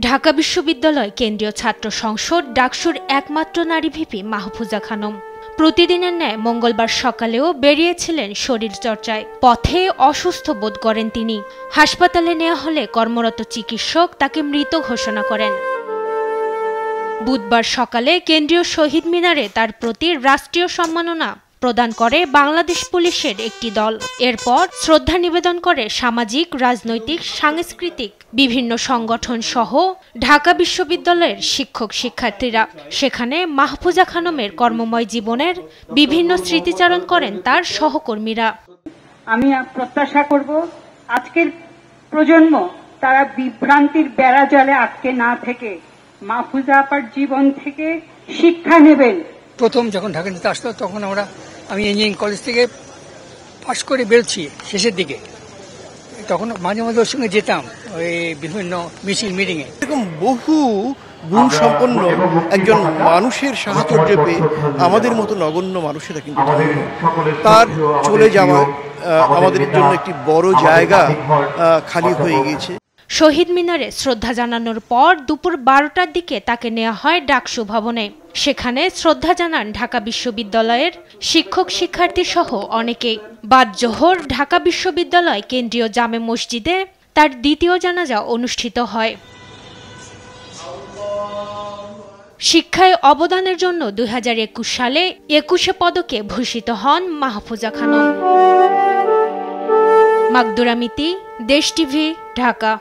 ঢাকা বিশ্ববিদ্যালয় কেন্দ্রীয় ছাত্র সংসদ ডাকসুর একমাত্র নারী ভিপি মাহফুজা খানম প্রতিদিনের ন্যায় মঙ্গলবার সকালেও বেরিয়েছিলেন শরীরচর্চায়। পথে অসুস্থ বোধ করেন তিনি। হাসপাতালে নেওয়া হলে কর্মরত চিকিৎসক তাকে মৃত ঘোষণা করেন। বুধবার সকালে কেন্দ্রীয় শহীদ মিনারে তার প্রতি রাষ্ট্রীয় সম্মাননা প্রদান করে বাংলাদেশ পুলিশের একটি দল। এরপর শ্রদ্ধা নিবেদন করে সামাজিক, রাজনৈতিক, সাংস্কৃতিক বিভিন্ন সংগঠন সহ ঢাকা বিশ্ববিদ্যালয়ের শিক্ষক-শিক্ষার্থীরা। সেখানে মাহফুজা খানমের কর্মময় জীবনের বিভিন্ন স্মৃতিচারণ করেন তার সহকর্মীরা। আমি প্রত্যাশা করব আজকের প্রজন্ম তারা বিভ্রান্তির বেড়াজালে আটকে না থেকে মাহফুজা আপার জীবন থেকে শিক্ষা নেবেন। প্রথম যখন ঢাকা নিতে আসতো তখন আমি ইঞ্জিনিয়ারিং কলেজ থেকে পাশ করে বেরোচ্ছি শেষের দিকে, তখন মাঝে মাঝে ওর সঙ্গে যেতাম ওই বিভিন্ন মিছিল মিটিংয়ে। এরকম বহু গুণ সম্পন্ন একজন মানুষের সাহচর্য পেয়ে আমাদের মতো নগণ্য মানুষেরা কিন্তু তার চলে যাওয়া আমাদের জন্য একটি বড় জায়গা খালি হয়ে গিয়েছে। শহীদ মিনারে শ্রদ্ধা জানানোর পর দুপুর 12টার দিকে তাকে নেওয়া হয় ডাকসু ভবনে। সেখানে শ্রদ্ধা জানান ঢাকা বিশ্ববিদ্যালয়ের শিক্ষক-শিক্ষার্থী সহ অনেকেই। বাদ জোহর ঢাকা বিশ্ববিদ্যালয় কেন্দ্রীয় জামে মসজিদে তার দ্বিতীয় জানাজা অনুষ্ঠিত হয়। শিক্ষায় অবদানের জন্য 2021 সালে 21 পদকে ভূষিত হন মাহফুজা খানম। মাকদুরা মিতি, দেশ টিভি, ঢাকা।